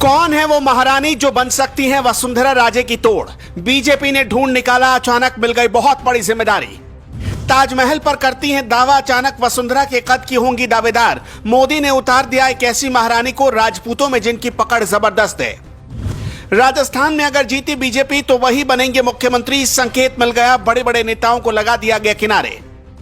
कौन है वो महारानी जो बन सकती है वसुंधरा राजे की तोड़? बीजेपी ने ढूंढ निकाला, अचानक मिल गई बहुत बड़ी जिम्मेदारी। ताजमहल पर करती हैं दावा, अचानक वसुंधरा के कद की होंगी दावेदार। मोदी ने उतार दिया एक ऐसी महारानी को राजपूतों में जिनकी पकड़ जबरदस्त है। राजस्थान में अगर जीती बीजेपी तो वही बनेंगे मुख्यमंत्री, संकेत मिल गया। बड़े बड़े नेताओं को लगा दिया गया किनारे।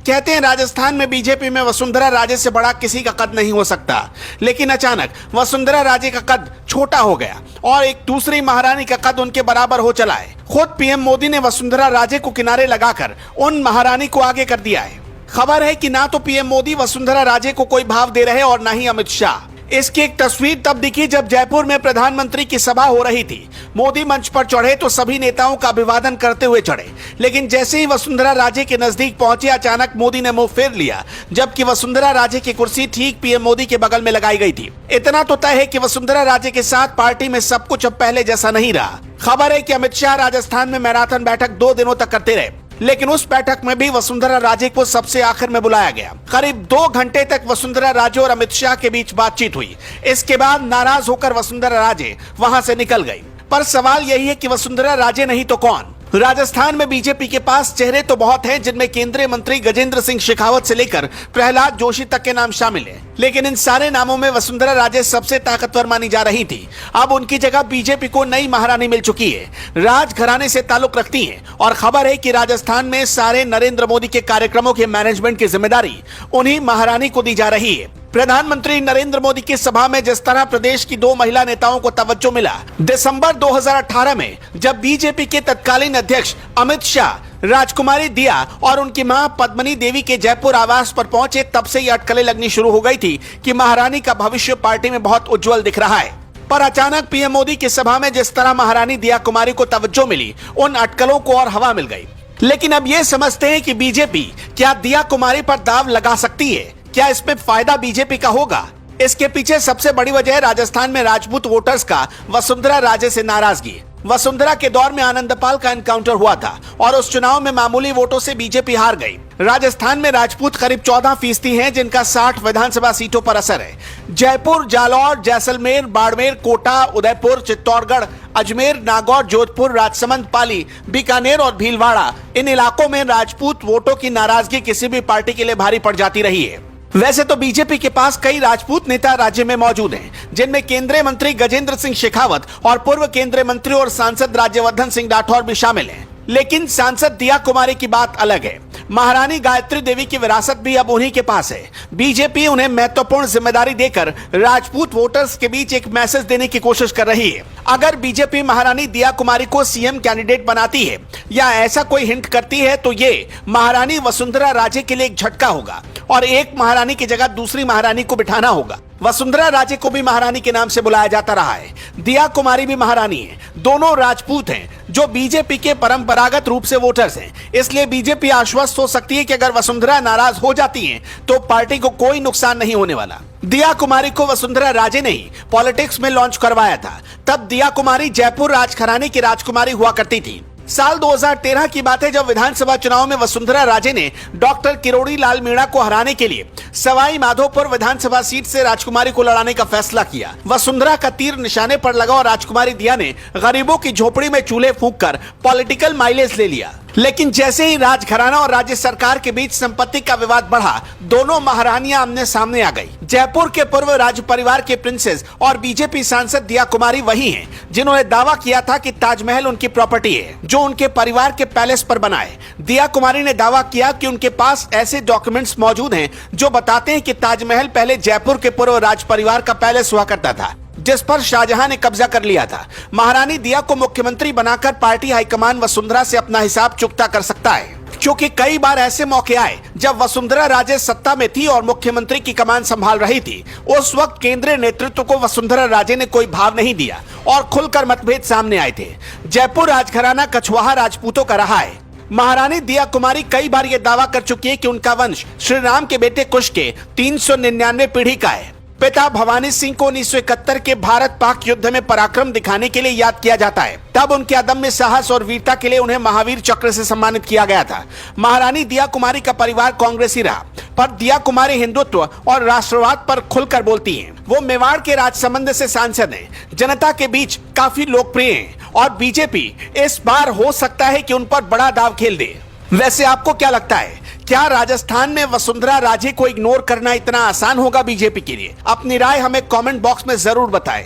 कहते हैं राजस्थान में बीजेपी में वसुंधरा राजे से बड़ा किसी का कद नहीं हो सकता, लेकिन अचानक वसुंधरा राजे का कद छोटा हो गया और एक दूसरी महारानी का कद उनके बराबर हो चला है। खुद पीएम मोदी ने वसुंधरा राजे को किनारे लगाकर उन महारानी को आगे कर दिया है। खबर है कि ना तो पीएम मोदी वसुंधरा राजे को कोई भाव दे रहे और ना ही अमित शाह। इसकी एक तस्वीर तब दिखी जब जयपुर में प्रधानमंत्री की सभा हो रही थी। मोदी मंच पर चढ़े तो सभी नेताओं का अभिवादन करते हुए चढ़े, लेकिन जैसे ही वसुंधरा राजे के नजदीक पहुंचे अचानक मोदी ने मुंह फेर लिया, जबकि वसुंधरा राजे की कुर्सी ठीक पीएम मोदी के बगल में लगाई गई थी। इतना तो तय है कि वसुंधरा राजे के साथ पार्टी में सब कुछ अब पहले जैसा नहीं रहा। खबर है कि अमित शाह राजस्थान में मैराथन बैठक 2 दिनों तक करते रहे, लेकिन उस बैठक में भी वसुंधरा राजे को सबसे आखिर में बुलाया गया। करीब 2 घंटे तक वसुंधरा राजे और अमित शाह के बीच बातचीत हुई। इसके बाद नाराज होकर वसुंधरा राजे वहां से निकल गई। पर सवाल यही है कि वसुंधरा राजे नहीं तो कौन? राजस्थान में बीजेपी के पास चेहरे तो बहुत हैं, जिनमें केंद्रीय मंत्री गजेंद्र सिंह शेखावत से लेकर प्रहलाद जोशी तक के नाम शामिल हैं। लेकिन इन सारे नामों में वसुंधरा राजे सबसे ताकतवर मानी जा रही थी। अब उनकी जगह बीजेपी को नई महारानी मिल चुकी है। राजघराने से ताल्लुक रखती हैं और खबर है कि राजस्थान में सारे नरेंद्र मोदी के कार्यक्रमों के मैनेजमेंट की जिम्मेदारी उन्हीं महारानी को दी जा रही है। प्रधानमंत्री नरेंद्र मोदी की सभा में जिस तरह प्रदेश की 2 महिला नेताओं को तवज्जो मिला, दिसंबर 2018 में जब बीजेपी के तत्कालीन अध्यक्ष अमित शाह राजकुमारी दिया और उनकी मां पद्मिनी देवी के जयपुर आवास पर पहुंचे, तब से ये अटकलें लगनी शुरू हो गई थी कि महारानी का भविष्य पार्टी में बहुत उज्जवल दिख रहा है। पर अचानक पीएम मोदी की सभा में जिस तरह महारानी दिया कुमारी को तवज्जो मिली, उन अटकलों को और हवा मिल गई। लेकिन अब ये समझते हैं कि बीजेपी क्या दिया कुमारी पर दाव लगा सकती है? क्या इसमें फायदा बीजेपी का होगा? इसके पीछे सबसे बड़ी वजह है राजस्थान में राजपूत वोटर्स का वसुंधरा राजे से नाराजगी। वसुंधरा के दौर में आनंदपाल का एनकाउंटर हुआ था और उस चुनाव में मामूली वोटों से बीजेपी हार गई। राजस्थान में राजपूत करीब 14% हैं, जिनका 60 विधानसभा सीटों पर असर है। जयपुर, जालौर, जैसलमेर, बाड़मेर, कोटा, उदयपुर, चित्तौड़गढ़, अजमेर, नागौर, जोधपुर, राजसमंद, पाली, बीकानेर और भीलवाड़ा, इन इलाकों में राजपूत वोटों की नाराजगी किसी भी पार्टी के लिए भारी पड़ जाती रही है। वैसे तो बीजेपी के पास कई राजपूत नेता राज्य में मौजूद हैं, जिनमें केंद्रीय मंत्री गजेंद्र सिंह शेखावत और पूर्व केंद्रीय मंत्री और सांसद राज्यवर्धन सिंह राठौर भी शामिल हैं। लेकिन सांसद दिया कुमारी की बात अलग है। महारानी गायत्री देवी की विरासत भी अब उन्हीं के पास है। बीजेपी उन्हें महत्वपूर्ण जिम्मेदारी देकर राजपूत वोटर्स के बीच एक मैसेज देने की कोशिश कर रही है। अगर बीजेपी महारानी दिया कुमारी को सीएम कैंडिडेट बनाती है या ऐसा कोई हिंट करती है, तो ये महारानी वसुंधरा राजे के लिए एक झटका होगा और एक महारानी की जगह दूसरी महारानी को बिठाना होगा। वसुंधरा राजे को भी महारानी के नाम से बुलाया जाता रहा है, दिया कुमारी भी महारानी है। दोनों राजपूत हैं जो बीजेपी के परंपरागत रूप से वोटर्स हैं। इसलिए बीजेपी आश्वस्त हो सकती है कि अगर वसुंधरा नाराज हो जाती हैं, तो पार्टी को कोई नुकसान नहीं होने वाला। दिया कुमारी को वसुंधरा राजे ने ही पॉलिटिक्स में लॉन्च करवाया था। तब दिया कुमारी जयपुर राजघराने की राजकुमारी हुआ करती थी। साल 2013 की बात है जब विधानसभा चुनाव में वसुंधरा राजे ने डॉक्टर किरोड़ी लाल मीणा को हराने के लिए सवाई माधोपुर विधानसभा सीट से राजकुमारी को लड़ाने का फैसला किया। वसुंधरा का तीर निशाने पर लगा और राजकुमारी दिया ने गरीबों की झोपड़ी में चूल्हे फूंककर पॉलिटिकल माइलेज ले लिया। लेकिन जैसे ही राजघराना और राज्य सरकार के बीच संपत्ति का विवाद बढ़ा, दोनों महारानियां आमने सामने आ गई। जयपुर के पूर्व राज परिवार के प्रिंसेस और बीजेपी सांसद दिया कुमारी वही हैं जिन्होंने दावा किया था कि ताजमहल उनकी प्रॉपर्टी है, जो उनके परिवार के पैलेस पर बना है। दिया कुमारी ने दावा किया कि उनके पास ऐसे डॉक्यूमेंट्स मौजूद हैं जो बताते हैं कि ताजमहल पहले जयपुर के पूर्व राज परिवार का पैलेस हुआ करता था, जिस पर शाहजहां ने कब्जा कर लिया था। महारानी दिया को मुख्यमंत्री बनाकर पार्टी हाईकमान वसुंधरा से अपना हिसाब चुकता कर सकता है, क्योंकि कई बार ऐसे मौके आए जब वसुंधरा राजे सत्ता में थी और मुख्यमंत्री की कमान संभाल रही थी। उस वक्त केंद्रीय नेतृत्व को वसुंधरा राजे ने कोई भाव नहीं दिया और खुलकर मतभेद सामने आए थे। जयपुर राजघराना कछवाहा राजपूतों का रहा है। महारानी दिया कुमारी कई बार ये दावा कर चुकी है कि उनका वंश श्री राम के बेटे कुश के 399 पीढ़ी का है। पिता भवानी सिंह को 1971 के भारत पाक युद्ध में पराक्रम दिखाने के लिए याद किया जाता है। तब उनके अदम्य साहस और वीरता के लिए उन्हें महावीर चक्र से सम्मानित किया गया था। महारानी दिया कुमारी का परिवार कांग्रेसी रहा, पर दिया कुमारी हिंदुत्व और राष्ट्रवाद पर खुलकर बोलती हैं। वो मेवाड़ के राजसमंद से सांसद हैं, जनता के बीच काफी लोकप्रिय हैं और बीजेपी इस बार हो सकता है कि उन पर बड़ा दाव खेल दे। वैसे आपको क्या लगता है, क्या राजस्थान में वसुंधरा राजे को इग्नोर करना इतना आसान होगा बीजेपी के लिए? अपनी राय हमें कमेंट बॉक्स में जरूर बताएं।